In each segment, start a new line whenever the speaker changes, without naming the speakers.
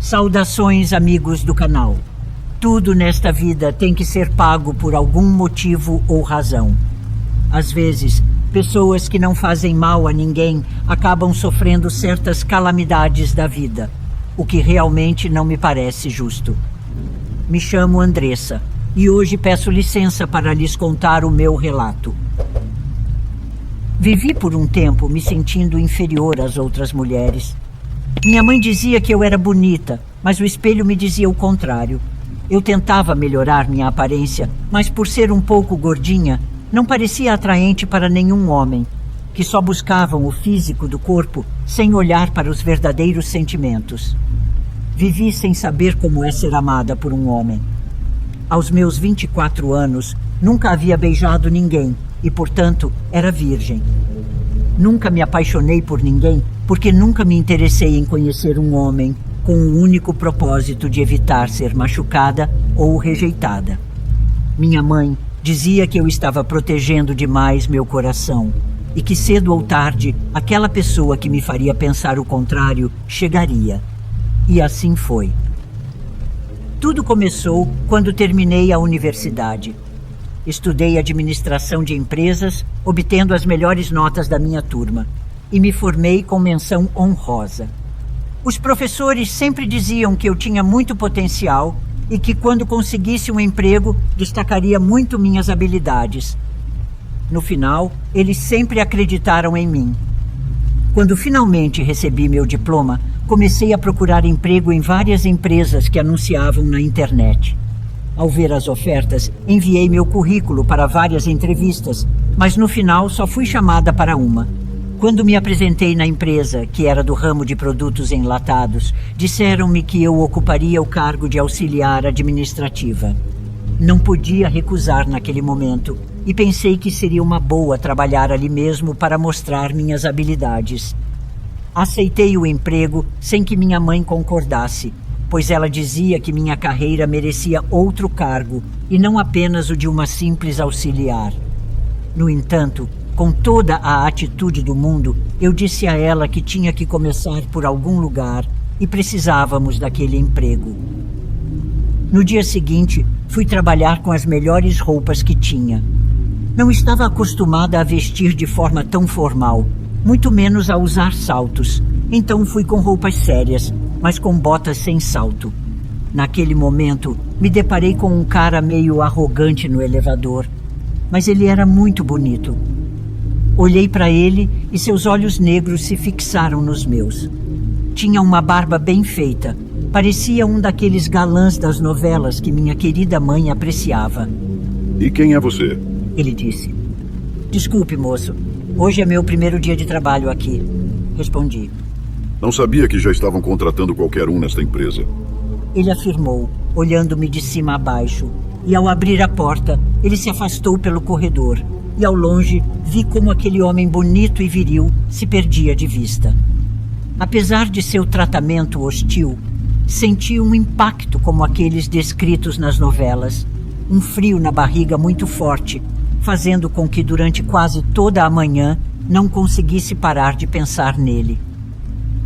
Saudações, amigos do canal. Tudo nesta vida tem que ser pago por algum motivo ou razão. Às vezes, pessoas que não fazem mal a ninguém acabam sofrendo certas calamidades da vida, o que realmente não me parece justo. Me chamo Andressa e hoje peço licença para lhes contar o meu relato. Vivi por um tempo me sentindo inferior às outras mulheres. Minha mãe dizia que eu era bonita, mas o espelho me dizia o contrário. Eu tentava melhorar minha aparência, mas por ser um pouco gordinha, não parecia atraente para nenhum homem, que só buscavam o físico do corpo sem olhar para os verdadeiros sentimentos. Vivi sem saber como é ser amada por um homem. Aos meus 24 anos, nunca havia beijado ninguém e, portanto, era virgem. Nunca me apaixonei por ninguém porque nunca me interessei em conhecer um homem com o único propósito de evitar ser machucada ou rejeitada. Minha mãe dizia que eu estava protegendo demais meu coração e que cedo ou tarde aquela pessoa que me faria pensar o contrário chegaria. E assim foi. Tudo começou quando terminei a universidade. Estudei administração de empresas, obtendo as melhores notas da minha turma, e me formei com menção honrosa. Os professores sempre diziam que eu tinha muito potencial e que quando conseguisse um emprego, destacaria muito minhas habilidades. No final, eles sempre acreditaram em mim. Quando finalmente recebi meu diploma, comecei a procurar emprego em várias empresas que anunciavam na internet. Ao ver as ofertas, enviei meu currículo para várias entrevistas, mas no final só fui chamada para uma. Quando me apresentei na empresa, que era do ramo de produtos enlatados, disseram-me que eu ocuparia o cargo de auxiliar administrativa. Não podia recusar naquele momento e pensei que seria uma boa trabalhar ali mesmo para mostrar minhas habilidades. Aceitei o emprego sem que minha mãe concordasse, pois ela dizia que minha carreira merecia outro cargo e não apenas o de uma simples auxiliar. No entanto, com toda a atitude do mundo, eu disse a ela que tinha que começar por algum lugar e precisávamos daquele emprego. No dia seguinte, fui trabalhar com as melhores roupas que tinha. Não estava acostumada a vestir de forma tão formal, muito menos a usar saltos, então fui com roupas sérias, mas com botas sem salto. Naquele momento, me deparei com um cara meio arrogante no elevador, mas ele era muito bonito. Olhei para ele e seus olhos negros se fixaram nos meus. Tinha uma barba bem feita. Parecia um daqueles galãs das novelas que minha querida mãe apreciava.
E quem é você?
Ele disse. Desculpe, moço. Hoje é meu primeiro dia de trabalho aqui. Respondi.
Não sabia que já estavam contratando qualquer um nesta empresa.
Ele afirmou, olhando-me de cima a baixo. E ao abrir a porta, ele se afastou pelo corredor. E ao longe, vi como aquele homem bonito e viril se perdia de vista. Apesar de seu tratamento hostil, senti um impacto como aqueles descritos nas novelas. Um frio na barriga muito forte, fazendo com que durante quase toda a manhã não conseguisse parar de pensar nele.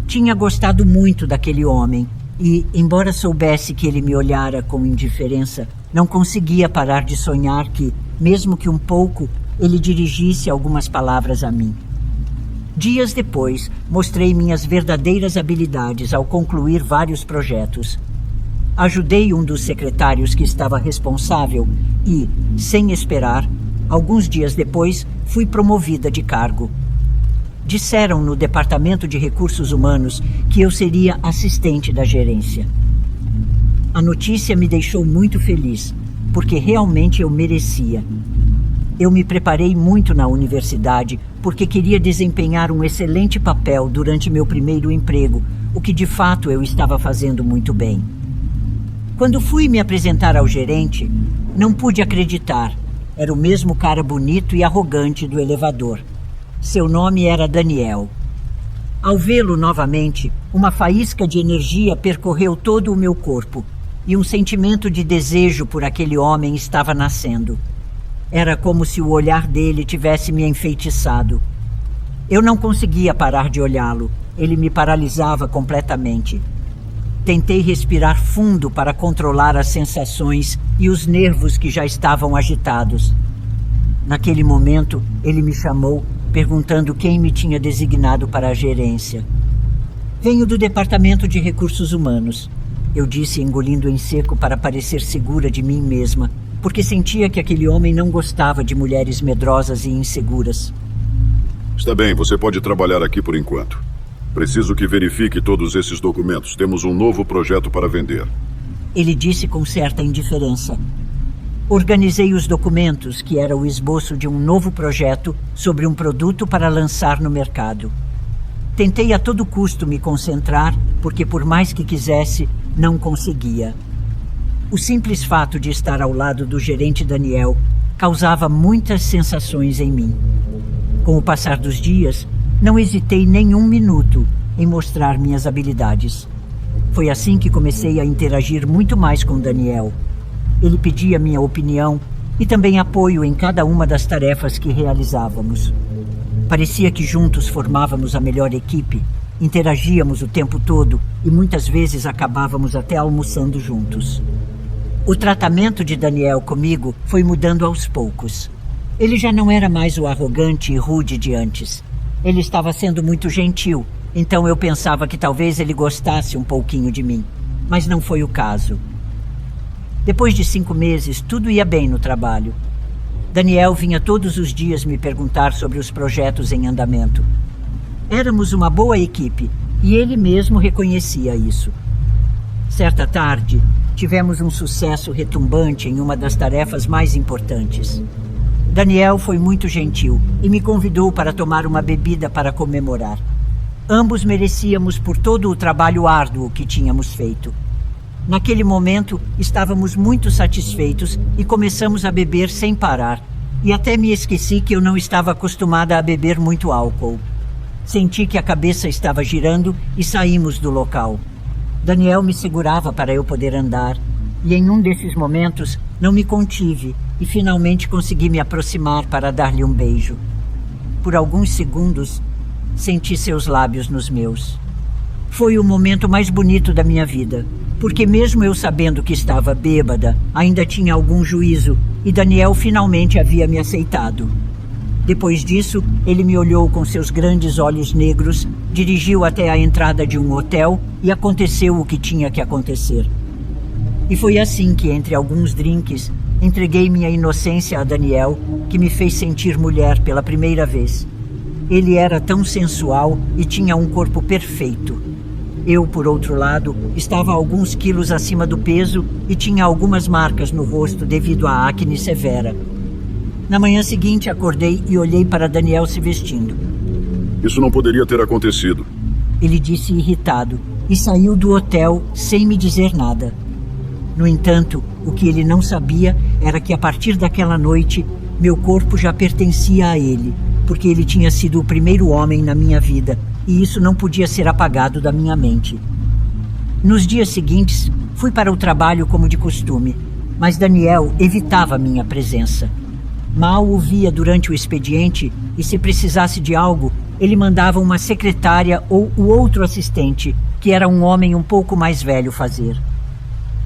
Tinha gostado muito daquele homem e, embora soubesse que ele me olhara com indiferença, não conseguia parar de sonhar que, mesmo que um pouco, ele dirigisse algumas palavras a mim. Dias depois, mostrei minhas verdadeiras habilidades ao concluir vários projetos. Ajudei um dos secretários que estava responsável e, sem esperar, alguns dias depois, fui promovida de cargo. Disseram no Departamento de Recursos Humanos que eu seria assistente da gerência. A notícia me deixou muito feliz, porque realmente eu merecia. Eu me preparei muito na universidade porque queria desempenhar um excelente papel durante meu primeiro emprego, o que de fato eu estava fazendo muito bem. Quando fui me apresentar ao gerente, não pude acreditar. Era o mesmo cara bonito e arrogante do elevador. Seu nome era Daniel. Ao vê-lo novamente, uma faísca de energia percorreu todo o meu corpo e um sentimento de desejo por aquele homem estava nascendo. Era como se o olhar dele tivesse me enfeitiçado. Eu não conseguia parar de olhá-lo. Ele me paralisava completamente. Tentei respirar fundo para controlar as sensações e os nervos que já estavam agitados. Naquele momento, ele me chamou, perguntando quem me tinha designado para a gerência. Venho do Departamento de Recursos Humanos, eu disse, engolindo em seco para parecer segura de mim mesma, porque sentia que aquele homem não gostava de mulheres medrosas e inseguras.
Está bem, você pode trabalhar aqui por enquanto. Preciso que verifique todos esses documentos. Temos um novo projeto para vender.
Ele disse com certa indiferença. Organizei os documentos, que era o esboço de um novo projeto sobre um produto para lançar no mercado. Tentei a todo custo me concentrar, porque por mais que quisesse, não conseguia. O simples fato de estar ao lado do gerente Daniel causava muitas sensações em mim. Com o passar dos dias, não hesitei nem um minuto em mostrar minhas habilidades. Foi assim que comecei a interagir muito mais com Daniel. Ele pedia minha opinião e também apoio em cada uma das tarefas que realizávamos. Parecia que juntos formávamos a melhor equipe, interagíamos o tempo todo e muitas vezes acabávamos até almoçando juntos. O tratamento de Daniel comigo foi mudando aos poucos. Ele já não era mais o arrogante e rude de antes. Ele estava sendo muito gentil, então eu pensava que talvez ele gostasse um pouquinho de mim, mas não foi o caso. Depois de 5 meses, tudo ia bem no trabalho. Daniel vinha todos os dias me perguntar sobre os projetos em andamento. Éramos uma boa equipe e ele mesmo reconhecia isso. Certa tarde, tivemos um sucesso retumbante em uma das tarefas mais importantes. Daniel foi muito gentil e me convidou para tomar uma bebida para comemorar. Ambos merecíamos por todo o trabalho árduo que tínhamos feito. Naquele momento, estávamos muito satisfeitos e começamos a beber sem parar. E até me esqueci que eu não estava acostumada a beber muito álcool. Senti que a cabeça estava girando e saímos do local. Daniel me segurava para eu poder andar. E em um desses momentos, não me contive e finalmente consegui me aproximar para dar-lhe um beijo. Por alguns segundos, senti seus lábios nos meus. Foi o momento mais bonito da minha vida, porque mesmo eu sabendo que estava bêbada, ainda tinha algum juízo e Daniel finalmente havia me aceitado. Depois disso, ele me olhou com seus grandes olhos negros, dirigiu até a entrada de um hotel e aconteceu o que tinha que acontecer. E foi assim que, entre alguns drinks, entreguei minha inocência a Daniel, que me fez sentir mulher pela primeira vez. Ele era tão sensual e tinha um corpo perfeito. Eu, por outro lado, estava alguns quilos acima do peso e tinha algumas marcas no rosto devido à acne severa. Na manhã seguinte, acordei e olhei para Daniel se vestindo.
Isso não poderia ter acontecido.
Ele disse irritado e saiu do hotel sem me dizer nada. No entanto, o que ele não sabia era que a partir daquela noite, meu corpo já pertencia a ele, porque ele tinha sido o primeiro homem na minha vida, e isso não podia ser apagado da minha mente. Nos dias seguintes, fui para o trabalho como de costume, mas Daniel evitava minha presença. Mal o via durante o expediente e, se precisasse de algo, ele mandava uma secretária ou o outro assistente, que era um homem um pouco mais velho, fazer.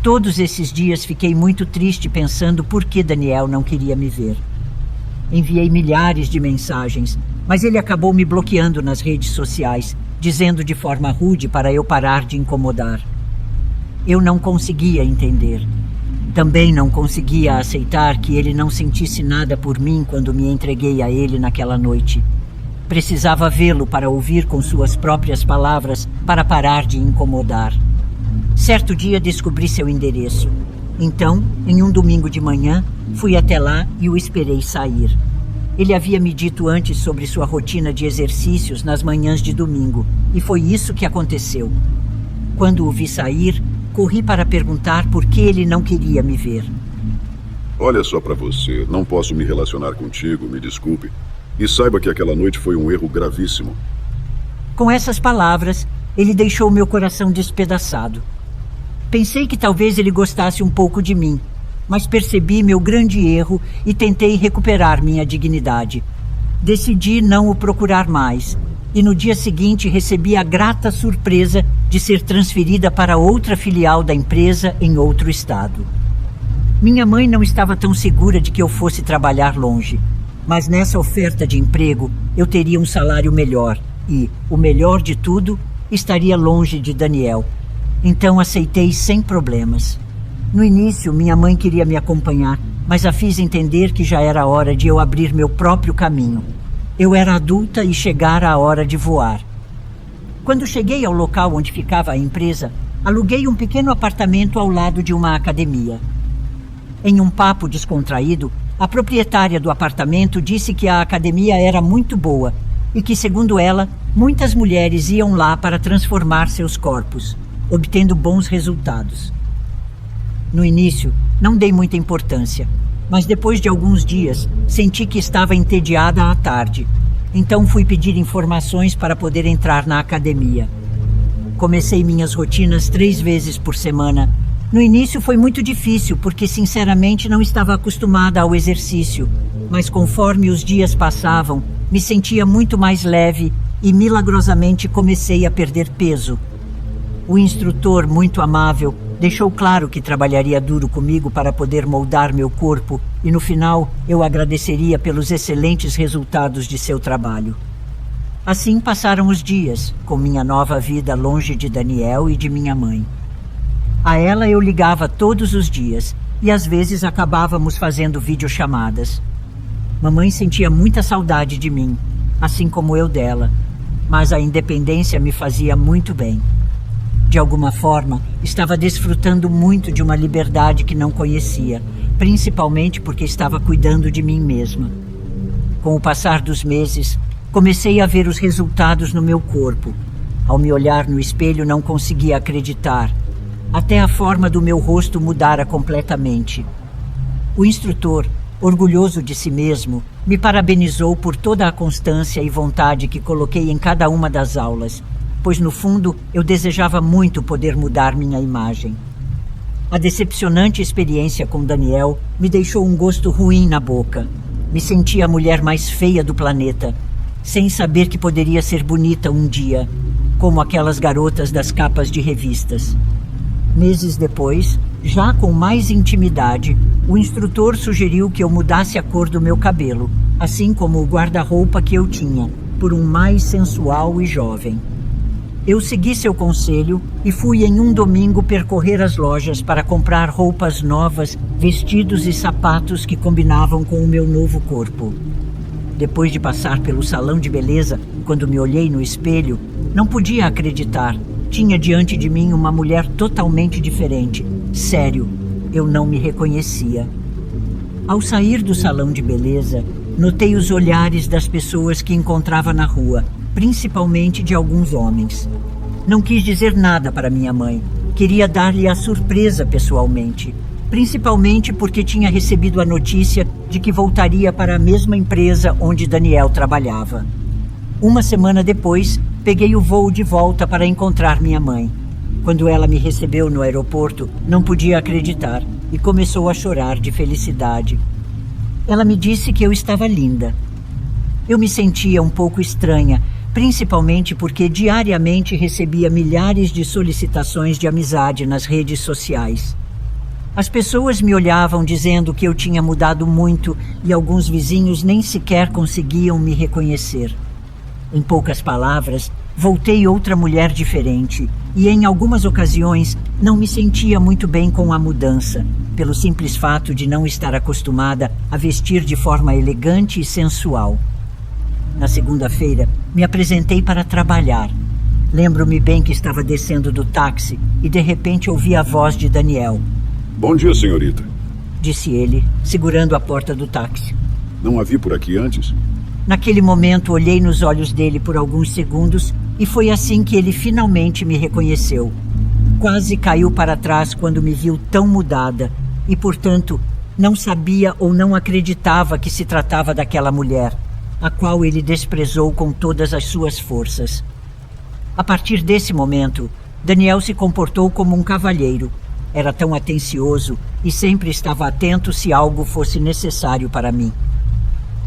Todos esses dias fiquei muito triste pensando por que Daniel não queria me ver. Enviei milhares de mensagens, mas ele acabou me bloqueando nas redes sociais, dizendo de forma rude para eu parar de incomodar. Eu não conseguia entender. Também não conseguia aceitar que ele não sentisse nada por mim quando me entreguei a ele naquela noite. Precisava vê-lo para ouvir com suas próprias palavras para parar de incomodar. Certo dia descobri seu endereço. Então, em um domingo de manhã, fui até lá e o esperei sair. Ele havia me dito antes sobre sua rotina de exercícios nas manhãs de domingo, e foi isso que aconteceu. Quando o vi sair, corri para perguntar por que ele não queria me ver.
Olha só pra você, não posso me relacionar contigo, me desculpe. E saiba que aquela noite foi um erro gravíssimo.
Com essas palavras, ele deixou meu coração despedaçado. Pensei que talvez ele gostasse um pouco de mim, mas percebi meu grande erro e tentei recuperar minha dignidade. Decidi não o procurar mais, e no dia seguinte recebi a grata surpresa de ser transferida para outra filial da empresa em outro estado. Minha mãe não estava tão segura de que eu fosse trabalhar longe, mas nessa oferta de emprego eu teria um salário melhor e, o melhor de tudo, estaria longe de Daniel. Então aceitei sem problemas. No início, minha mãe queria me acompanhar, mas a fiz entender que já era hora de eu abrir meu próprio caminho. Eu era adulta e chegara a hora de voar. Quando cheguei ao local onde ficava a empresa, aluguei um pequeno apartamento ao lado de uma academia. Em um papo descontraído, a proprietária do apartamento disse que a academia era muito boa e que, segundo ela, muitas mulheres iam lá para transformar seus corpos, obtendo bons resultados. No início, não dei muita importância, mas depois de alguns dias, senti que estava entediada à tarde. Então fui pedir informações para poder entrar na academia. Comecei minhas rotinas 3 vezes por semana. No início foi muito difícil, porque sinceramente não estava acostumada ao exercício, mas conforme os dias passavam, me sentia muito mais leve e milagrosamente comecei a perder peso. O instrutor, muito amável, deixou claro que trabalharia duro comigo para poder moldar meu corpo e no final eu agradeceria pelos excelentes resultados de seu trabalho. Assim passaram os dias, com minha nova vida longe de Daniel e de minha mãe. A ela eu ligava todos os dias e às vezes acabávamos fazendo videochamadas. Mamãe sentia muita saudade de mim, assim como eu dela, mas a independência me fazia muito bem. De alguma forma, estava desfrutando muito de uma liberdade que não conhecia, principalmente porque estava cuidando de mim mesma. Com o passar dos meses, comecei a ver os resultados no meu corpo. Ao me olhar no espelho, não conseguia acreditar. Até a forma do meu rosto mudara completamente. O instrutor, orgulhoso de si mesmo, me parabenizou por toda a constância e vontade que coloquei em cada uma das aulas, pois no fundo eu desejava muito poder mudar minha imagem. A decepcionante experiência com Daniel me deixou um gosto ruim na boca. Me sentia a mulher mais feia do planeta, sem saber que poderia ser bonita um dia, como aquelas garotas das capas de revistas. Meses depois, já com mais intimidade, o instrutor sugeriu que eu mudasse a cor do meu cabelo, assim como o guarda-roupa que eu tinha, por um mais sensual e jovem. Eu segui seu conselho e fui em um domingo percorrer as lojas para comprar roupas novas, vestidos e sapatos que combinavam com o meu novo corpo. Depois de passar pelo salão de beleza, quando me olhei no espelho, não podia acreditar. Tinha diante de mim uma mulher totalmente diferente. Sério, eu não me reconhecia. Ao sair do salão de beleza, notei os olhares das pessoas que encontrava na rua, principalmente de alguns homens. Não quis dizer nada para minha mãe. Queria dar-lhe a surpresa pessoalmente, principalmente porque tinha recebido a notícia de que voltaria para a mesma empresa onde Daniel trabalhava. Uma semana depois, peguei o voo de volta para encontrar minha mãe. Quando ela me recebeu no aeroporto, não podia acreditar e começou a chorar de felicidade. Ela me disse que eu estava linda. Eu me sentia um pouco estranha, principalmente porque diariamente recebia milhares de solicitações de amizade nas redes sociais. As pessoas me olhavam dizendo que eu tinha mudado muito e alguns vizinhos nem sequer conseguiam me reconhecer. Em poucas palavras, voltei outra mulher diferente e em algumas ocasiões não me sentia muito bem com a mudança, pelo simples fato de não estar acostumada a vestir de forma elegante e sensual. Na segunda-feira, me apresentei para trabalhar. Lembro-me bem que estava descendo do táxi e de repente ouvi a voz de Daniel.
Bom dia, senhorita,
disse ele, segurando a porta do táxi.
Não a vi por aqui antes?
Naquele momento, olhei nos olhos dele por alguns segundos e foi assim que ele finalmente me reconheceu. Quase caiu para trás quando me viu tão mudada e, portanto, não sabia ou não acreditava que se tratava daquela mulher, a qual ele desprezou com todas as suas forças. A partir desse momento, Daniel se comportou como um cavalheiro. Era tão atencioso e sempre estava atento se algo fosse necessário para mim.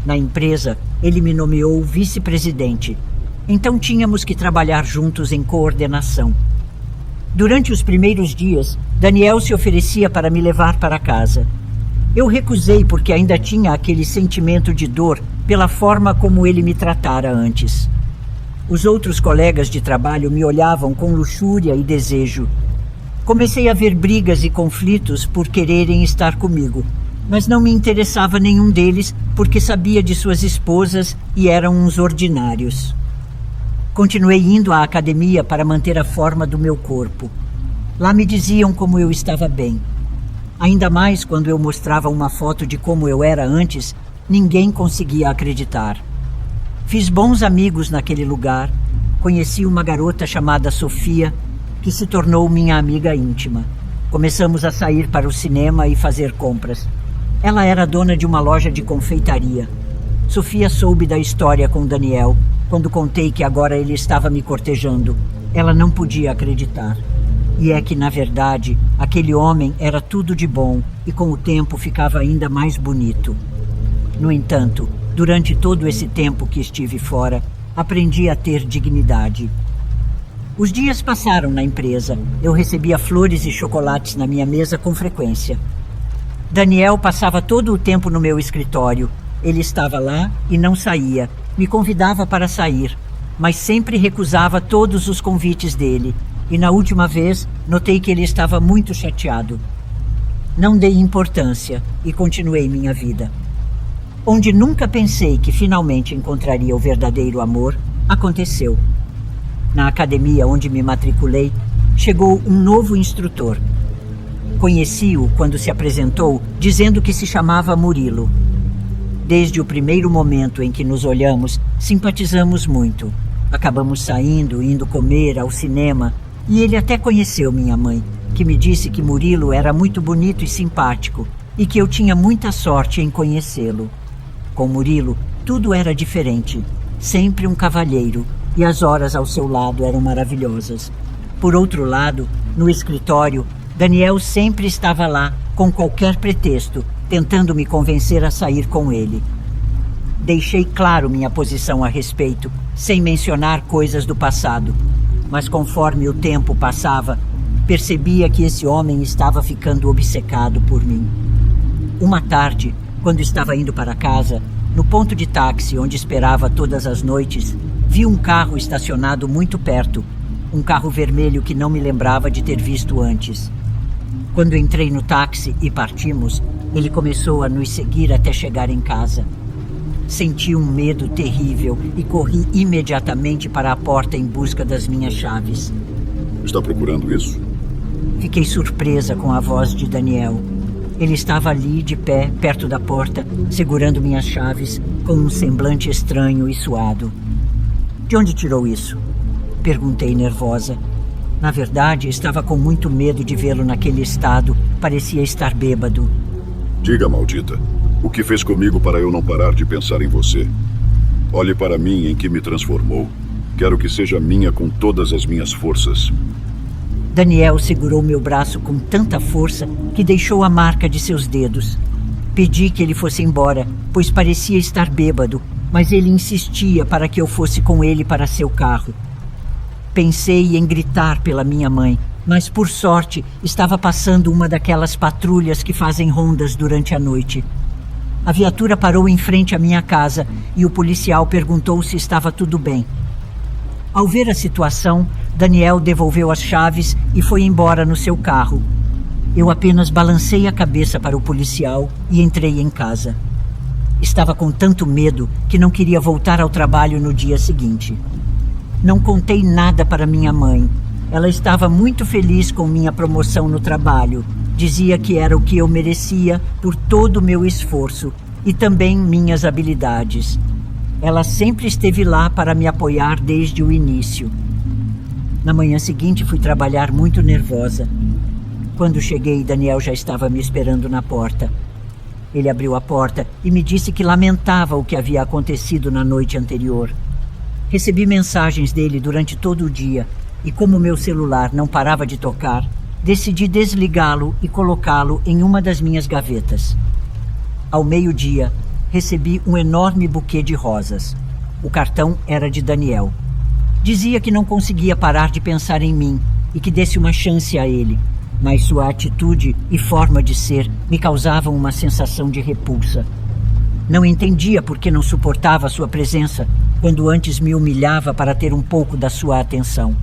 Na empresa, ele me nomeou vice-presidente. Então tínhamos que trabalhar juntos em coordenação. Durante os primeiros dias, Daniel se oferecia para me levar para casa. Eu recusei porque ainda tinha aquele sentimento de dor pela forma como ele me tratara antes. Os outros colegas de trabalho me olhavam com luxúria e desejo. Comecei a ver brigas e conflitos por quererem estar comigo, mas não me interessava nenhum deles porque sabia de suas esposas e eram uns ordinários. Continuei indo à academia para manter a forma do meu corpo. Lá me diziam como eu estava bem. Ainda mais quando eu mostrava uma foto de como eu era antes, ninguém conseguia acreditar. Fiz bons amigos naquele lugar. Conheci uma garota chamada Sofia, que se tornou minha amiga íntima. Começamos a sair para o cinema e fazer compras. Ela era dona de uma loja de confeitaria. Sofia soube da história com Daniel, quando contei que agora ele estava me cortejando. Ela não podia acreditar. E é que, na verdade, aquele homem era tudo de bom e com o tempo ficava ainda mais bonito. No entanto, durante todo esse tempo que estive fora, aprendi a ter dignidade. Os dias passaram na empresa. Eu recebia flores e chocolates na minha mesa com frequência. Daniel passava todo o tempo no meu escritório. Ele estava lá e não saía. Me convidava para sair, mas sempre recusava todos os convites dele. E na última vez, notei que ele estava muito chateado. Não dei importância e continuei minha vida. Onde nunca pensei que finalmente encontraria o verdadeiro amor, aconteceu. Na academia onde me matriculei, chegou um novo instrutor. Conheci-o quando se apresentou, dizendo que se chamava Murilo. Desde o primeiro momento em que nos olhamos, simpatizamos muito. Acabamos saindo, indo comer, ao cinema, e ele até conheceu minha mãe, que me disse que Murilo era muito bonito e simpático, e que eu tinha muita sorte em conhecê-lo. Com Murilo, tudo era diferente, sempre um cavalheiro, e as horas ao seu lado eram maravilhosas. Por outro lado, no escritório, Daniel sempre estava lá, com qualquer pretexto, tentando me convencer a sair com ele. Deixei claro minha posição a respeito, sem mencionar coisas do passado. Mas conforme o tempo passava, percebia que esse homem estava ficando obcecado por mim. Uma tarde, quando estava indo para casa, no ponto de táxi onde esperava todas as noites, vi um carro estacionado muito perto, um carro vermelho que não me lembrava de ter visto antes. Quando entrei no táxi e partimos, ele começou a nos seguir até chegar em casa. Senti um medo terrível e corri imediatamente para a porta em busca das minhas chaves.
Está procurando isso?
Fiquei surpresa com a voz de Daniel. Ele estava ali, de pé, perto da porta, segurando minhas chaves, com um semblante estranho e suado. De onde tirou isso? Perguntei nervosa. Na verdade, estava com muito medo de vê-lo naquele estado. Parecia estar bêbado.
Diga, maldita, o que fez comigo para eu não parar de pensar em você? Olhe para mim em que me transformou. Quero que seja minha com todas as minhas forças.
Daniel segurou meu braço com tanta força que deixou a marca de seus dedos. Pedi que ele fosse embora, pois parecia estar bêbado, mas ele insistia para que eu fosse com ele para seu carro. Pensei em gritar pela minha mãe, mas por sorte estava passando uma daquelas patrulhas que fazem rondas durante a noite. A viatura parou em frente à minha casa e o policial perguntou se estava tudo bem. Ao ver a situação, Daniel devolveu as chaves e foi embora no seu carro. Eu apenas balancei a cabeça para o policial e entrei em casa. Estava com tanto medo que não queria voltar ao trabalho no dia seguinte. Não contei nada para minha mãe. Ela estava muito feliz com minha promoção no trabalho. Dizia que era o que eu merecia por todo o meu esforço e também minhas habilidades. Ela sempre esteve lá para me apoiar desde o início. Na manhã seguinte fui trabalhar muito nervosa. Quando cheguei, Daniel já estava me esperando na porta. Ele abriu a porta e me disse que lamentava o que havia acontecido na noite anterior. Recebi mensagens dele durante todo o dia e como meu celular não parava de tocar, decidi desligá-lo e colocá-lo em uma das minhas gavetas. Ao meio-dia, recebi um enorme buquê de rosas. O cartão era de Daniel. Dizia que não conseguia parar de pensar em mim e que desse uma chance a ele, mas sua atitude e forma de ser me causavam uma sensação de repulsa. Não entendia por que não suportava sua presença quando antes me humilhava para ter um pouco da sua atenção.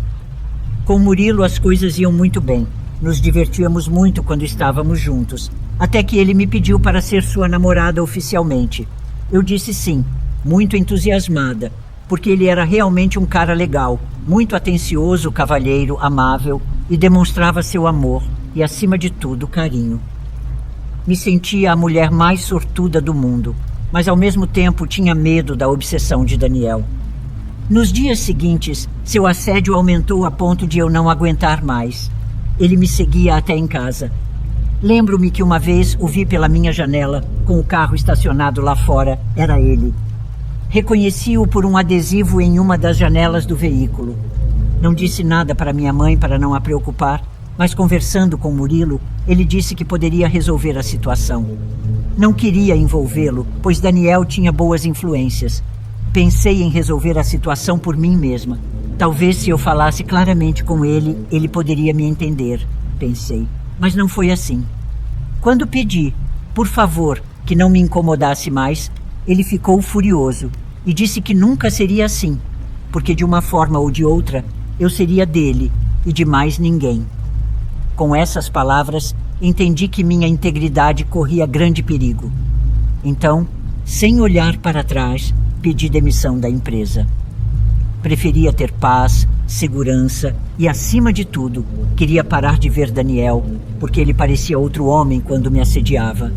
Com Murilo as coisas iam muito bem. Nos divertíamos muito quando estávamos juntos, até que ele me pediu para ser sua namorada oficialmente. Eu disse sim, muito entusiasmada, porque ele era realmente um cara legal, muito atencioso, cavalheiro, amável e demonstrava seu amor e, acima de tudo, carinho. Me sentia a mulher mais sortuda do mundo, mas ao mesmo tempo tinha medo da obsessão de Daniel. Nos dias seguintes, seu assédio aumentou a ponto de eu não aguentar mais. Ele me seguia até em casa. Lembro-me que uma vez o vi pela minha janela, com o carro estacionado lá fora. Era ele. Reconheci-o por um adesivo em uma das janelas do veículo. Não disse nada para minha mãe para não a preocupar, mas conversando com Murilo, ele disse que poderia resolver a situação. Não queria envolvê-lo, pois Daniel tinha boas influências. Pensei em resolver a situação por mim mesma. Talvez se eu falasse claramente com ele, ele poderia me entender, pensei. Mas não foi assim. Quando pedi, por favor, que não me incomodasse mais, ele ficou furioso e disse que nunca seria assim, porque de uma forma ou de outra, eu seria dele e de mais ninguém. Com essas palavras, entendi que minha integridade corria grande perigo. Então, sem olhar para trás, pedi demissão da empresa. Preferia ter paz, segurança e, acima de tudo, queria parar de ver Daniel, porque ele parecia outro homem quando me assediava.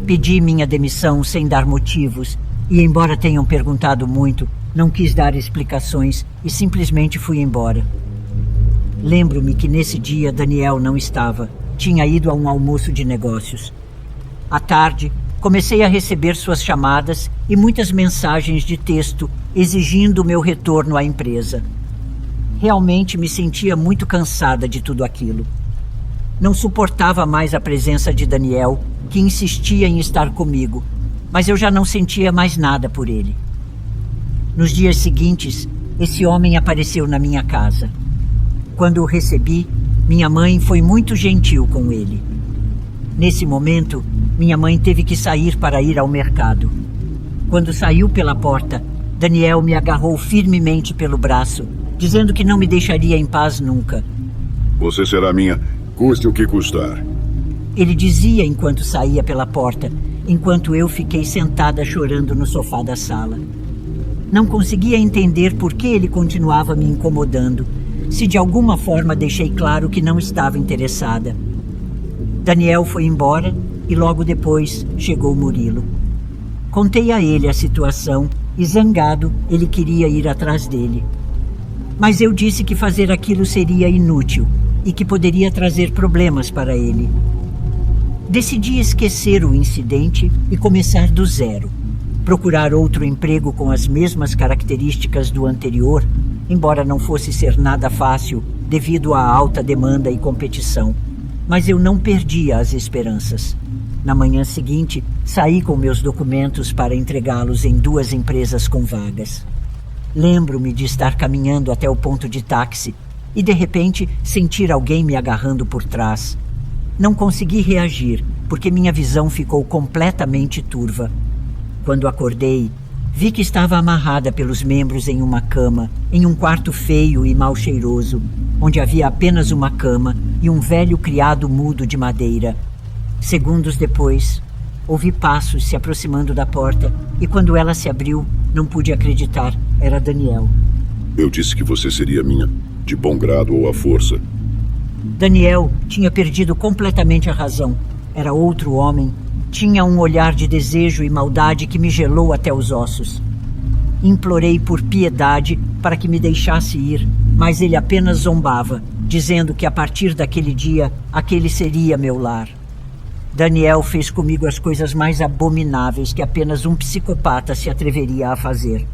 Pedi minha demissão sem dar motivos e, embora tenham perguntado muito, não quis dar explicações e simplesmente fui embora. Lembro-me que nesse dia Daniel não estava. Tinha ido a um almoço de negócios. À tarde, comecei a receber suas chamadas e muitas mensagens de texto exigindo meu retorno à empresa. Realmente me sentia muito cansada de tudo aquilo. Não suportava mais a presença de Daniel, que insistia em estar comigo, mas eu já não sentia mais nada por ele. Nos dias seguintes, esse homem apareceu na minha casa. Quando o recebi, minha mãe foi muito gentil com ele. Nesse momento, minha mãe teve que sair para ir ao mercado. Quando saiu pela porta, Daniel me agarrou firmemente pelo braço, dizendo que não me deixaria em paz nunca.
Você será minha, custe o que custar.
Ele dizia enquanto saía pela porta, enquanto eu fiquei sentada chorando no sofá da sala. Não conseguia entender por que ele continuava me incomodando, se de alguma forma deixei claro que não estava interessada. Daniel foi embora e logo depois chegou Murilo. Contei a ele a situação e, zangado, ele queria ir atrás dele. Mas eu disse que fazer aquilo seria inútil e que poderia trazer problemas para ele. Decidi esquecer o incidente e começar do zero. Procurar outro emprego com as mesmas características do anterior, embora não fosse ser nada fácil devido à alta demanda e competição. Mas eu não perdia as esperanças. Na manhã seguinte, saí com meus documentos para entregá-los em 2 empresas com vagas. Lembro-me de estar caminhando até o ponto de táxi e, de repente, sentir alguém me agarrando por trás. Não consegui reagir, porque minha visão ficou completamente turva. Quando acordei, vi que estava amarrada pelos membros em uma cama, em um quarto feio e mal cheiroso, onde havia apenas uma cama e um velho criado mudo de madeira. Segundos depois, ouvi passos se aproximando da porta e quando ela se abriu, não pude acreditar. Era Daniel.
Eu disse que você seria minha, de bom grado ou à força.
Daniel tinha perdido completamente a razão. Era outro homem. Tinha um olhar de desejo e maldade que me gelou até os ossos. Implorei por piedade para que me deixasse ir, mas ele apenas zombava, dizendo que a partir daquele dia, aquele seria meu lar. Daniel fez comigo as coisas mais abomináveis que apenas um psicopata se atreveria a fazer.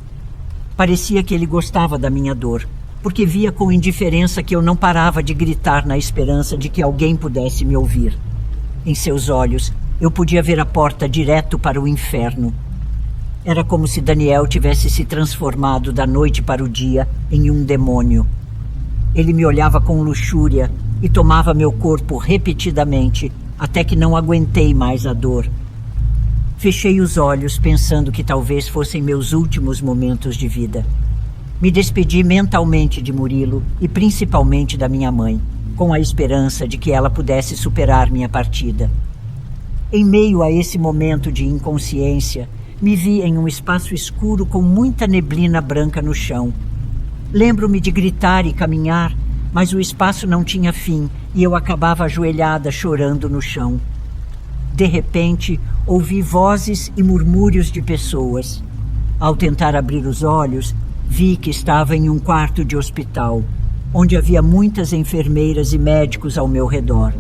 Parecia que ele gostava da minha dor, porque via com indiferença que eu não parava de gritar na esperança de que alguém pudesse me ouvir. Em seus olhos, eu podia ver a porta direto para o inferno. Era como se Daniel tivesse se transformado da noite para o dia em um demônio. Ele me olhava com luxúria e tomava meu corpo repetidamente, até que não aguentei mais a dor. Fechei os olhos pensando que talvez fossem meus últimos momentos de vida. Me despedi mentalmente de Murilo e principalmente da minha mãe, com a esperança de que ela pudesse superar minha partida. Em meio a esse momento de inconsciência, me vi em um espaço escuro com muita neblina branca no chão. Lembro-me de gritar e caminhar, mas o espaço não tinha fim e eu acabava ajoelhada chorando no chão. De repente, ouvi vozes e murmúrios de pessoas. Ao tentar abrir os olhos, vi que estava em um quarto de hospital, onde havia muitas enfermeiras e médicos ao meu redor.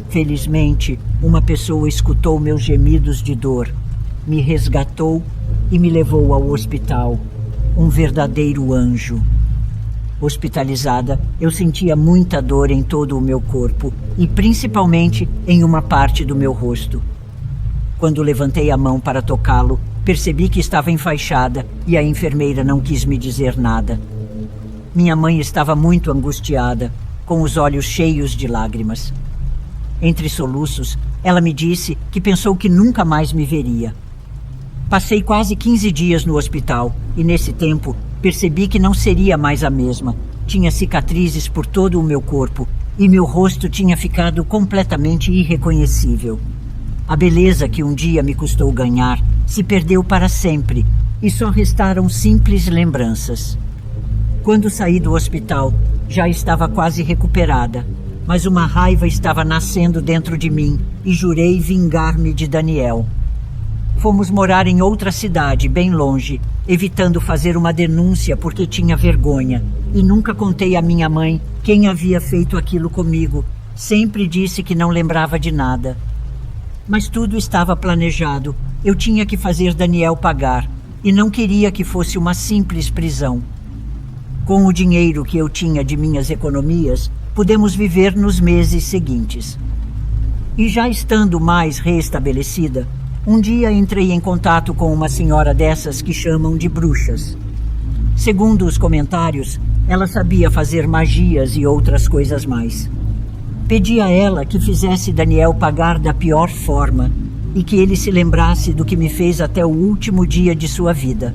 Felizmente, uma pessoa escutou meus gemidos de dor, me resgatou e me levou ao hospital. Um verdadeiro anjo. Hospitalizada, eu sentia muita dor em todo o meu corpo e principalmente em uma parte do meu rosto. Quando levantei a mão para tocá-lo, percebi que estava enfaixada e a enfermeira não quis me dizer nada. Minha mãe estava muito angustiada, com os olhos cheios de lágrimas. Entre soluços, ela me disse que pensou que nunca mais me veria. Passei quase 15 dias no hospital e, nesse tempo, percebi que não seria mais a mesma. Tinha cicatrizes por todo o meu corpo e meu rosto tinha ficado completamente irreconhecível. A beleza que um dia me custou ganhar se perdeu para sempre e só restaram simples lembranças. Quando saí do hospital, já estava quase recuperada, mas uma raiva estava nascendo dentro de mim e jurei vingar-me de Daniel. Fomos morar em outra cidade, bem longe, evitando fazer uma denúncia porque tinha vergonha. E nunca contei à minha mãe quem havia feito aquilo comigo. Sempre disse que não lembrava de nada. Mas tudo estava planejado. Eu tinha que fazer Daniel pagar. E não queria que fosse uma simples prisão. Com o dinheiro que eu tinha de minhas economias, pudemos viver nos meses seguintes. E já estando mais reestabelecida, um dia entrei em contato com uma senhora dessas que chamam de bruxas. Segundo os comentários, ela sabia fazer magias e outras coisas mais. Pedi a ela que fizesse Daniel pagar da pior forma e que ele se lembrasse do que me fez até o último dia de sua vida.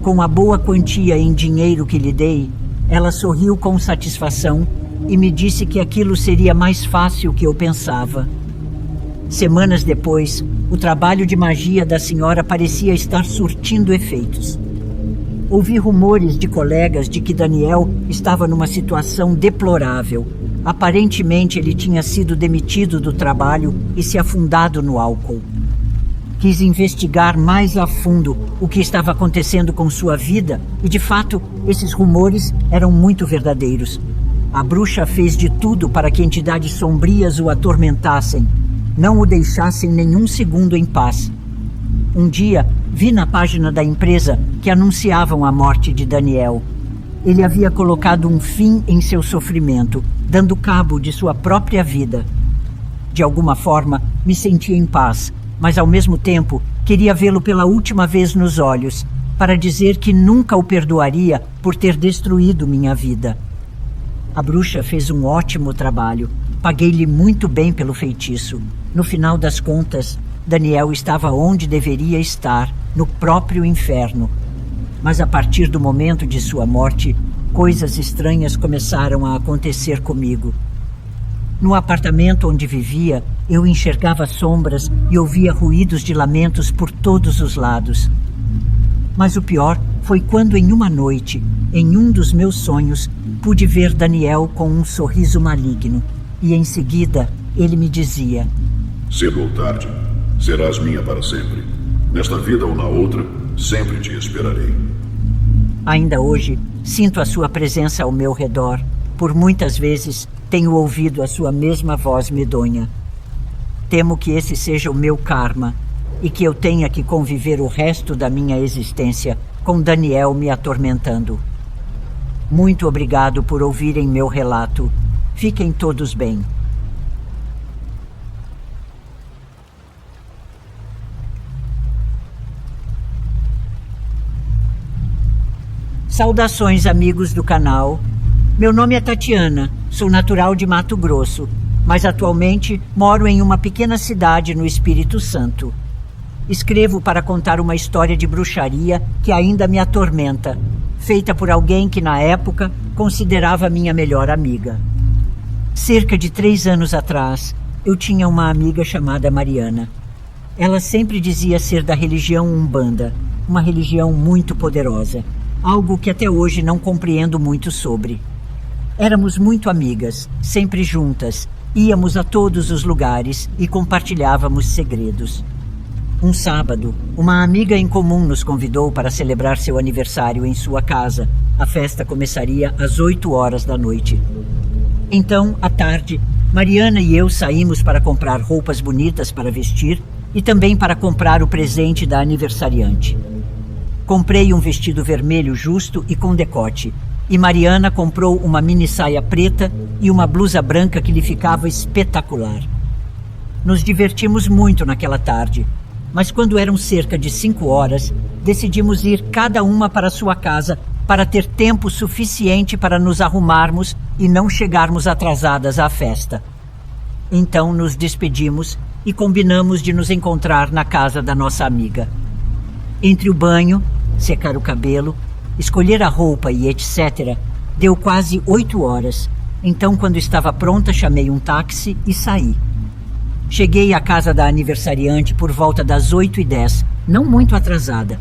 Com a boa quantia em dinheiro que lhe dei, ela sorriu com satisfação e me disse que aquilo seria mais fácil que eu pensava. Semanas depois, o trabalho de magia da senhora parecia estar surtindo efeitos. Ouvi rumores de colegas de que Daniel estava numa situação deplorável. Aparentemente, ele tinha sido demitido do trabalho e se afundado no álcool. Quis investigar mais a fundo o que estava acontecendo com sua vida e, de fato, esses rumores eram muito verdadeiros. A bruxa fez de tudo para que entidades sombrias o atormentassem, não o deixassem nenhum segundo em paz. Um dia, vi na página da empresa que anunciavam a morte de Daniel. Ele havia colocado um fim em seu sofrimento, dando cabo de sua própria vida. De alguma forma, me senti em paz, mas ao mesmo tempo queria vê-lo pela última vez nos olhos, para dizer que nunca o perdoaria por ter destruído minha vida. A bruxa fez um ótimo trabalho. Paguei-lhe muito bem pelo feitiço. No final das contas, Daniel estava onde deveria estar, no próprio inferno. Mas a partir do momento de sua morte, coisas estranhas começaram a acontecer comigo. No apartamento onde vivia, eu enxergava sombras e ouvia ruídos de lamentos por todos os lados. Mas o pior foi quando, em uma noite, em um dos meus sonhos, pude ver Daniel com um sorriso maligno. E em seguida, ele me dizia:
cedo ou tarde, serás minha para sempre. Nesta vida ou na outra, sempre te esperarei.
Ainda hoje, sinto a sua presença ao meu redor. Por muitas vezes, tenho ouvido a sua mesma voz medonha. Temo que esse seja o meu karma e que eu tenha que conviver o resto da minha existência com Daniel me atormentando. Muito obrigado por ouvirem meu relato. Fiquem todos bem. Saudações, amigos do canal. Meu nome é Tatiana, sou natural de Mato Grosso, mas atualmente moro em uma pequena cidade no Espírito Santo. Escrevo para contar uma história de bruxaria que ainda me atormenta, feita por alguém que na época considerava minha melhor amiga. Cerca de 3 anos atrás, eu tinha uma amiga chamada Mariana. Ela sempre dizia ser da religião Umbanda, uma religião muito poderosa, algo que até hoje não compreendo muito sobre. Éramos muito amigas, sempre juntas, íamos a todos os lugares e compartilhávamos segredos. Um sábado, uma amiga em comum nos convidou para celebrar seu aniversário em sua casa. A festa começaria às 8 horas da noite. Então, à tarde, Mariana e eu saímos para comprar roupas bonitas para vestir e também para comprar o presente da aniversariante. Comprei um vestido vermelho justo e com decote, e Mariana comprou uma mini saia preta e uma blusa branca que lhe ficava espetacular. Nos divertimos muito naquela tarde, mas quando eram cerca de 5 horas, decidimos ir cada uma para sua casa para ter tempo suficiente para nos arrumarmos e não chegarmos atrasadas à festa. Então nos despedimos e combinamos de nos encontrar na casa da nossa amiga. Entre o banho, secar o cabelo, escolher a roupa e etc., deu quase 8 horas. Então, quando estava pronta, chamei um táxi e saí. Cheguei à casa da aniversariante por volta das 8h10, não muito atrasada.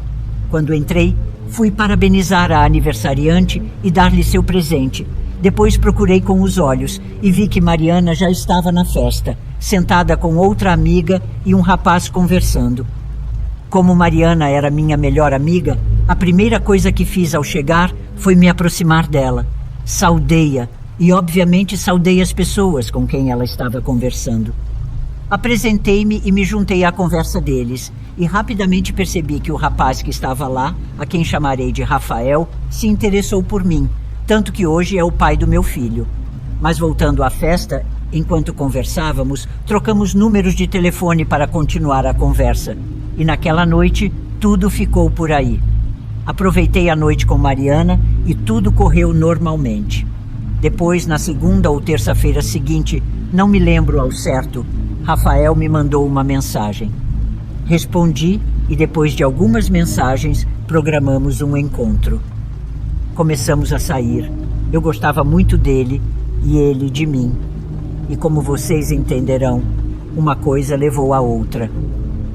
Quando entrei, fui parabenizar a aniversariante e dar-lhe seu presente. Depois procurei com os olhos e vi que Mariana já estava na festa, sentada com outra amiga e um rapaz conversando. Como Mariana era minha melhor amiga, a primeira coisa que fiz ao chegar foi me aproximar dela. Saudei-a e, obviamente, saudei as pessoas com quem ela estava conversando. Apresentei-me e me juntei à conversa deles, e rapidamente percebi que o rapaz que estava lá, a quem chamarei de Rafael, se interessou por mim, tanto que hoje é o pai do meu filho. Mas voltando à festa, enquanto conversávamos, trocamos números de telefone para continuar a conversa, e naquela noite tudo ficou por aí. Aproveitei a noite com Mariana e tudo correu normalmente. Depois, na segunda ou terça-feira seguinte, não me lembro ao certo, Rafael me mandou uma mensagem. Respondi e depois de algumas mensagens, programamos um encontro. Começamos a sair. Eu gostava muito dele e ele de mim. E como vocês entenderão, uma coisa levou a outra.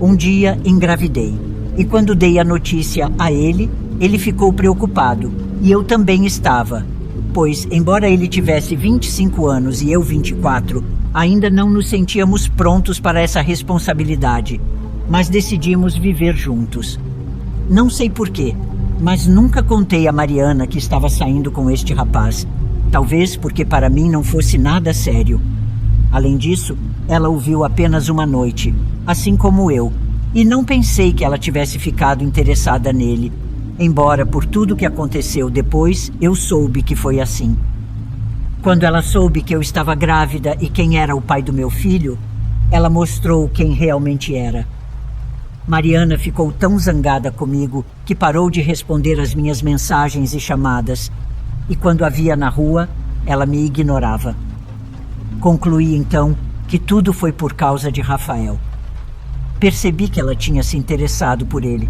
Um dia engravidei. E quando dei a notícia a ele, ele ficou preocupado. E eu também estava. Pois, embora ele tivesse 25 anos e eu 24, ainda não nos sentíamos prontos para essa responsabilidade. Mas decidimos viver juntos. Não sei porquê, mas nunca contei a Mariana que estava saindo com este rapaz. Talvez porque para mim não fosse nada sério. Além disso, ela o viu apenas uma noite, assim como eu, e não pensei que ela tivesse ficado interessada nele. Embora por tudo que aconteceu depois, eu soube que foi assim. Quando ela soube que eu estava grávida e quem era o pai do meu filho, ela mostrou quem realmente era. Mariana ficou tão zangada comigo que parou de responder às minhas mensagens e chamadas, e quando a via na rua, ela me ignorava. Concluí então que tudo foi por causa de Rafael. Percebi que ela tinha se interessado por ele,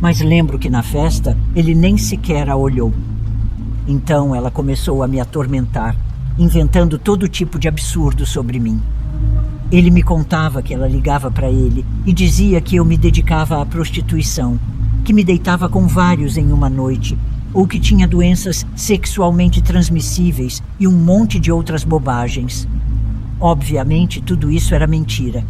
mas lembro que na festa ele nem sequer a olhou. Então ela começou a me atormentar, inventando todo tipo de absurdo sobre mim. Ele me contava que ela ligava para ele e dizia que eu me dedicava à prostituição, que me deitava com vários em uma noite, ou que tinha doenças sexualmente transmissíveis e um monte de outras bobagens. Obviamente, tudo isso era mentira.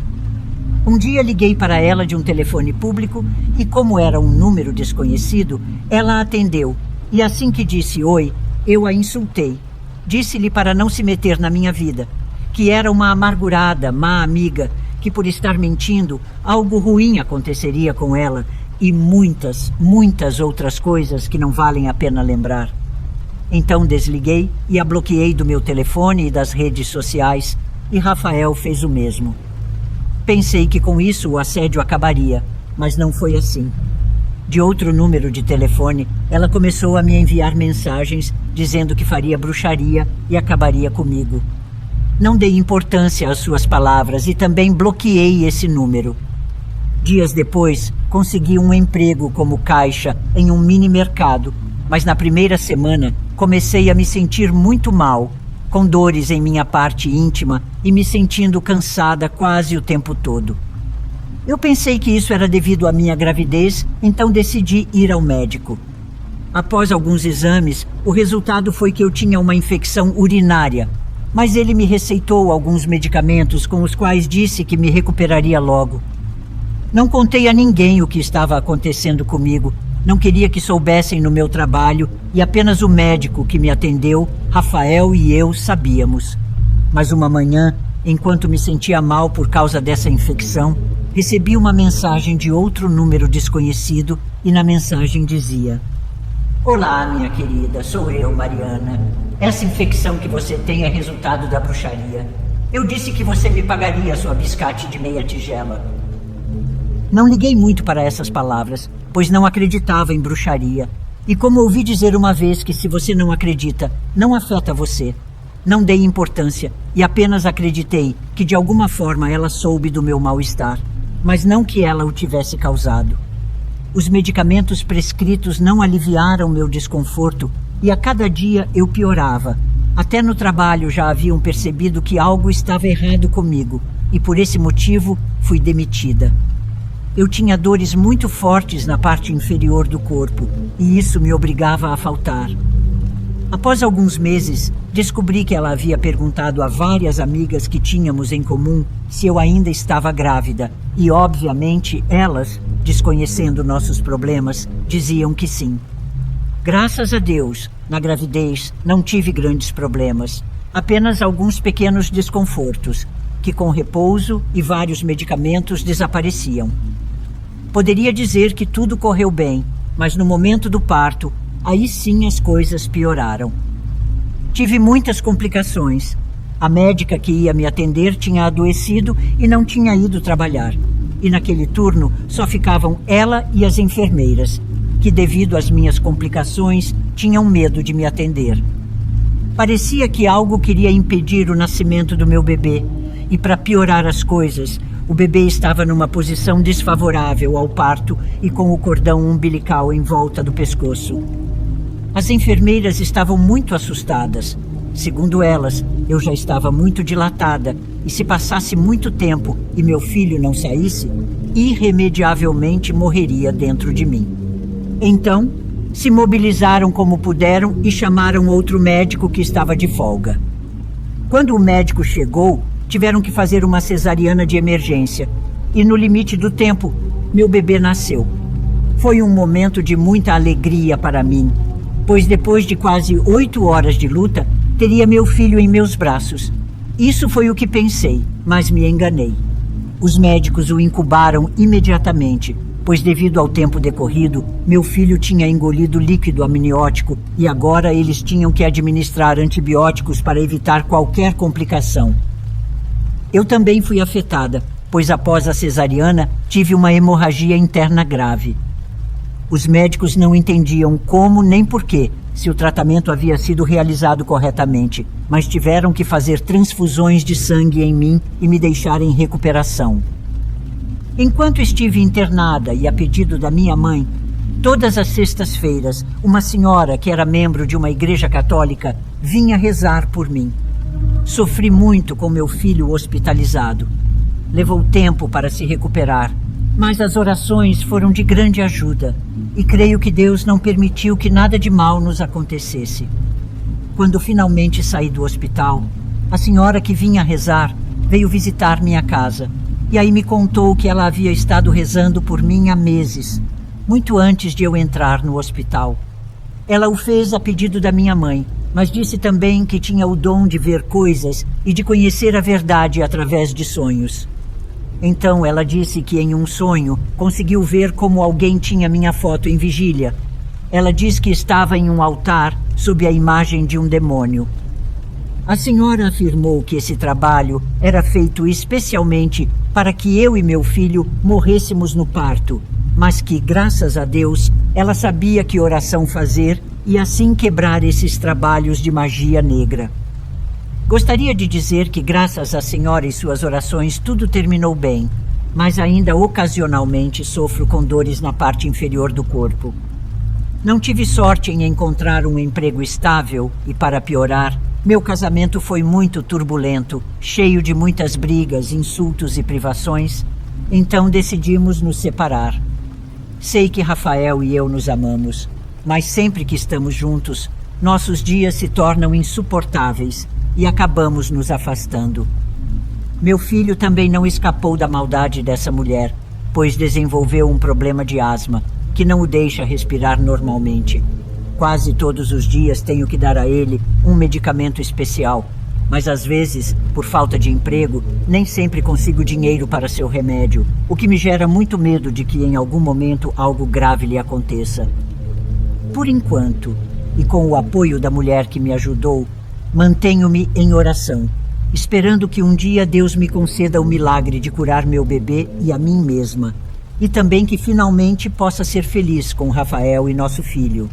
Um dia liguei para ela de um telefone público e, como era um número desconhecido, ela atendeu. E assim que disse oi, eu a insultei. Disse-lhe para não se meter na minha vida, que era uma amargurada, má amiga, que por estar mentindo, algo ruim aconteceria com ela e muitas, muitas outras coisas que não valem a pena lembrar. Então desliguei e a bloqueei do meu telefone e das redes sociais, e Rafael fez o mesmo. Pensei que com isso o assédio acabaria, mas não foi assim. De outro número de telefone, ela começou a me enviar mensagens dizendo que faria bruxaria e acabaria comigo. Não dei importância às suas palavras e também bloqueei esse número. Dias depois, consegui um emprego como caixa em um mini mercado, mas na primeira semana comecei a me sentir muito mal, com dores em minha parte íntima e me sentindo cansada quase o tempo todo. Eu pensei que isso era devido à minha gravidez, então decidi ir ao médico. Após alguns exames, o resultado foi que eu tinha uma infecção urinária, mas ele me receitou alguns medicamentos com os quais disse que me recuperaria logo. Não contei a ninguém o que estava acontecendo comigo, não queria que soubessem no meu trabalho e apenas o médico que me atendeu, Rafael, e eu sabíamos. Mas uma manhã, enquanto me sentia mal por causa dessa infecção, recebi uma mensagem de outro número desconhecido e na mensagem dizia: "Olá, minha querida, sou eu, Mariana. Essa infecção que você tem é resultado da bruxaria. Eu disse que você me pagaria sua biscate de meia tigela." Não liguei muito para essas palavras, pois não acreditava em bruxaria. E como ouvi dizer uma vez que se você não acredita, não afeta você, não dei importância e apenas acreditei que de alguma forma ela soube do meu mal-estar, mas não que ela o tivesse causado. Os medicamentos prescritos não aliviaram meu desconforto e a cada dia eu piorava. Até no trabalho já haviam percebido que algo estava errado comigo e por esse motivo fui demitida. Eu tinha dores muito fortes na parte inferior do corpo e isso me obrigava a faltar. Após alguns meses, descobri que ela havia perguntado a várias amigas que tínhamos em comum se eu ainda estava grávida e, obviamente, elas, desconhecendo nossos problemas, diziam que sim. Graças a Deus, na gravidez não tive grandes problemas, apenas alguns pequenos desconfortos, que com repouso e vários medicamentos desapareciam. Poderia dizer que tudo correu bem, mas no momento do parto, aí sim as coisas pioraram. Tive muitas complicações. A médica que ia me atender tinha adoecido e não tinha ido trabalhar. E naquele turno só ficavam ela e as enfermeiras, que devido às minhas complicações tinham medo de me atender. Parecia que algo queria impedir o nascimento do meu bebê. E para piorar as coisas, o bebê estava numa posição desfavorável ao parto e com o cordão umbilical em volta do pescoço. As enfermeiras estavam muito assustadas. Segundo elas, eu já estava muito dilatada e se passasse muito tempo e meu filho não saísse, irremediavelmente morreria dentro de mim. Então, se mobilizaram como puderam e chamaram outro médico que estava de folga. Quando o médico chegou, tiveram que fazer uma cesariana de emergência e no limite do tempo, meu bebê nasceu. Foi um momento de muita alegria para mim, pois depois de quase 8 horas de luta, teria meu filho em meus braços. Isso foi o que pensei, mas me enganei. Os médicos o incubaram imediatamente, pois devido ao tempo decorrido, meu filho tinha engolido líquido amniótico e agora eles tinham que administrar antibióticos para evitar qualquer complicação. Eu também fui afetada, pois após a cesariana tive uma hemorragia interna grave. Os médicos não entendiam como nem porquê, se o tratamento havia sido realizado corretamente, mas tiveram que fazer transfusões de sangue em mim e me deixar em recuperação. Enquanto estive internada e a pedido da minha mãe, todas as sextas-feiras, uma senhora que era membro de uma igreja católica vinha rezar por mim. Sofri muito com meu filho hospitalizado. Levou tempo para se recuperar, mas as orações foram de grande ajuda e creio que Deus não permitiu que nada de mal nos acontecesse. Quando finalmente saí do hospital, a senhora que vinha rezar veio visitar minha casa e aí me contou que ela havia estado rezando por mim há meses, muito antes de eu entrar no hospital. Ela o fez a pedido da minha mãe, mas disse também que tinha o dom de ver coisas e de conhecer a verdade através de sonhos. Então ela disse que em um sonho conseguiu ver como alguém tinha minha foto em vigília. Ela diz que estava em um altar sob a imagem de um demônio. A senhora afirmou que esse trabalho era feito especialmente para que eu e meu filho morrêssemos no parto mas que, graças a Deus, ela sabia que oração fazer e assim quebrar esses trabalhos de magia negra. Gostaria de dizer que, graças à Senhora e suas orações, tudo terminou bem, mas ainda ocasionalmente sofro com dores na parte inferior do corpo. Não tive sorte em encontrar um emprego estável e, para piorar, meu casamento foi muito turbulento, cheio de muitas brigas, insultos e privações, então decidimos nos separar. Sei que Rafael e eu nos amamos, mas sempre que estamos juntos, nossos dias se tornam insuportáveis e acabamos nos afastando. Meu filho também não escapou da maldade dessa mulher, pois desenvolveu um problema de asma, que não o deixa respirar normalmente. Quase todos os dias tenho que dar a ele um medicamento especial, mas às vezes, por falta de emprego, nem sempre consigo dinheiro para seu remédio, o que me gera muito medo de que em algum momento algo grave lhe aconteça. Por enquanto, e com o apoio da mulher que me ajudou, mantenho-me em oração, esperando que um dia Deus me conceda o milagre de curar meu bebê e a mim mesma, e também que finalmente possa ser feliz com Rafael e nosso filho.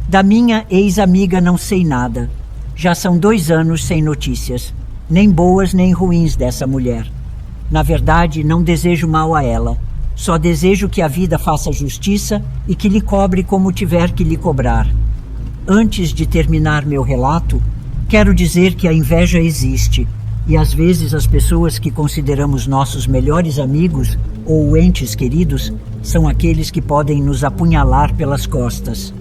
Da minha ex-amiga não sei nada. Já são 2 anos sem notícias, nem boas nem ruins dessa mulher. Na verdade, não desejo mal a ela. Só desejo que a vida faça justiça e que lhe cobre como tiver que lhe cobrar. Antes de terminar meu relato, quero dizer que a inveja existe, e às vezes as pessoas que consideramos nossos melhores amigos ou entes queridos são aqueles que podem nos apunhalar pelas costas.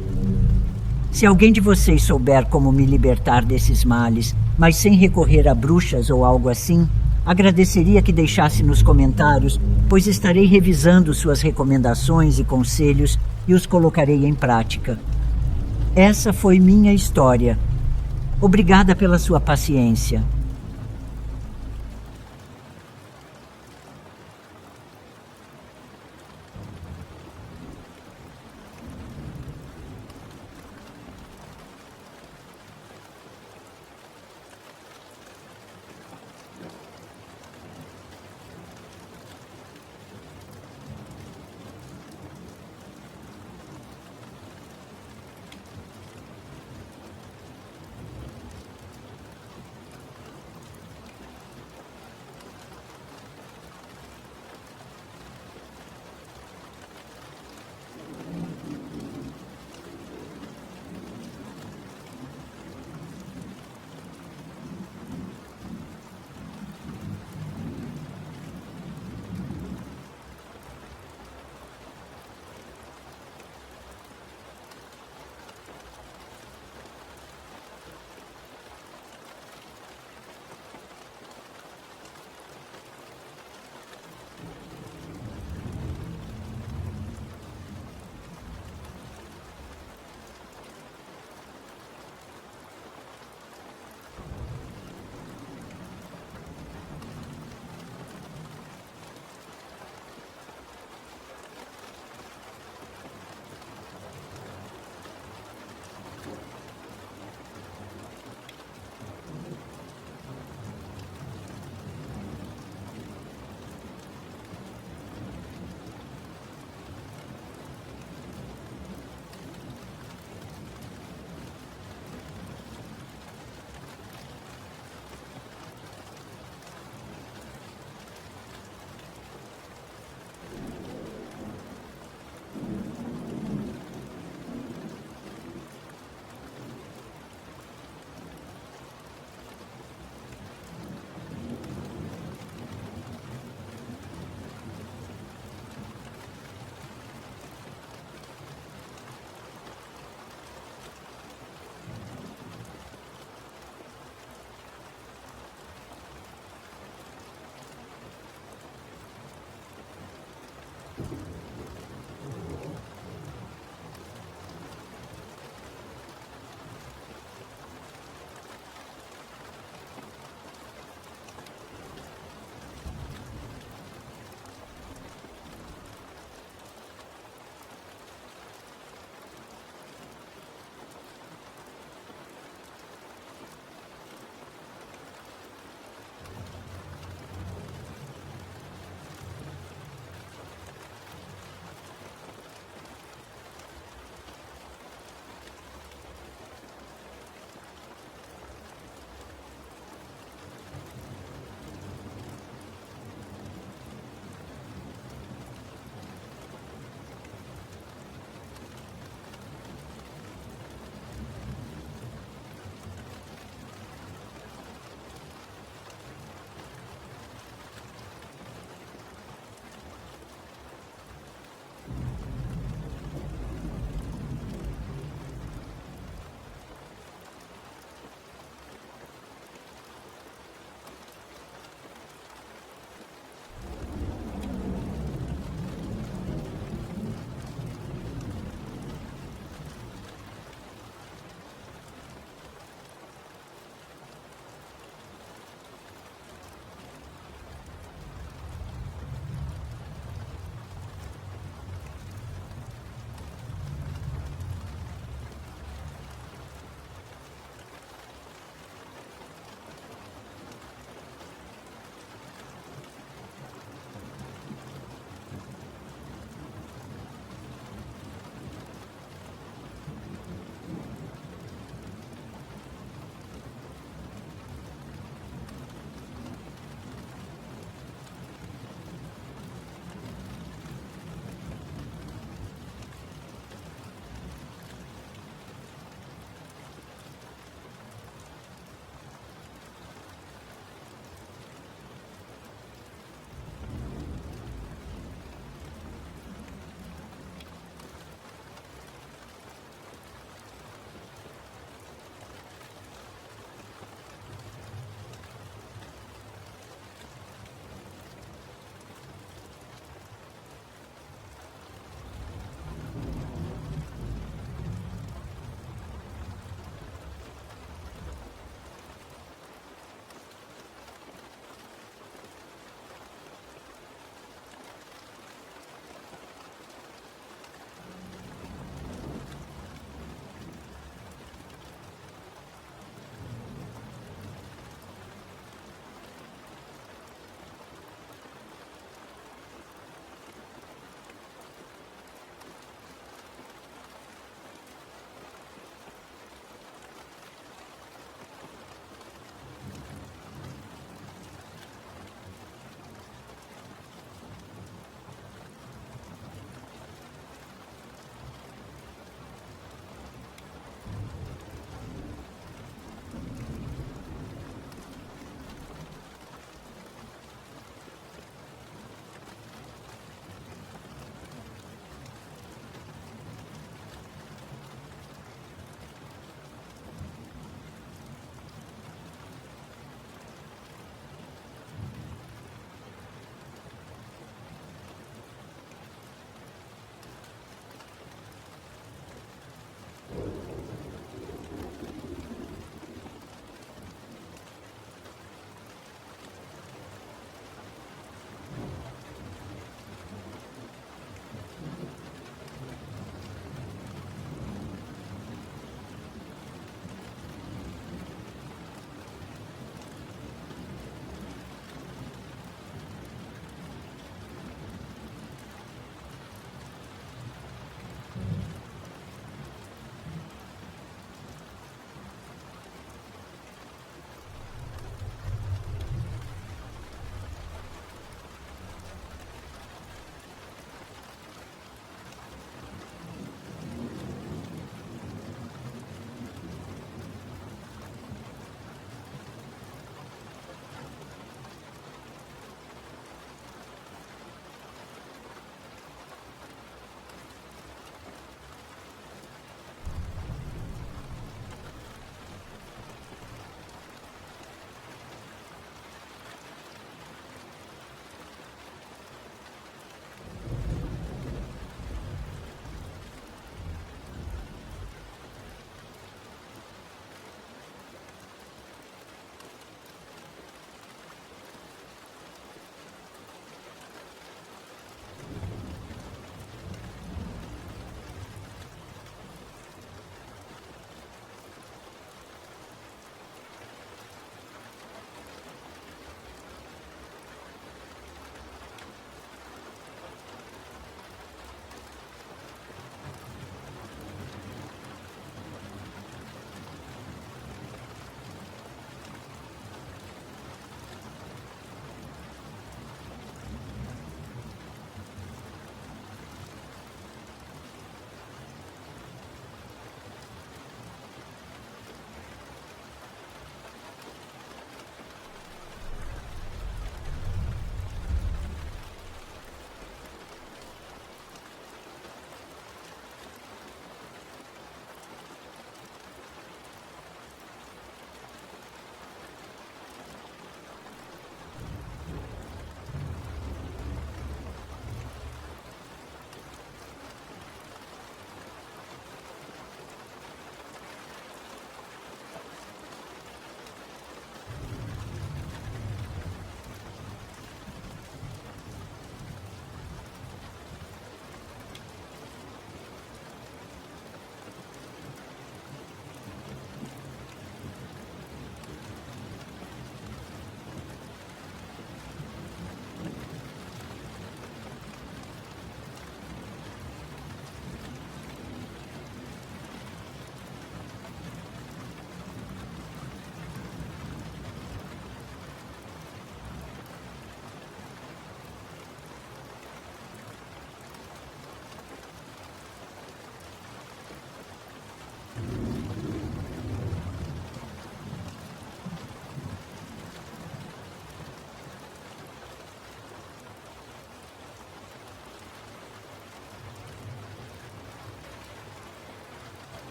Se alguém de vocês souber como me libertar desses males, mas sem recorrer a bruxas ou algo assim, agradeceria que deixasse nos comentários, pois estarei revisando suas recomendações e conselhos e os colocarei em prática. Essa foi minha história. Obrigada pela sua paciência.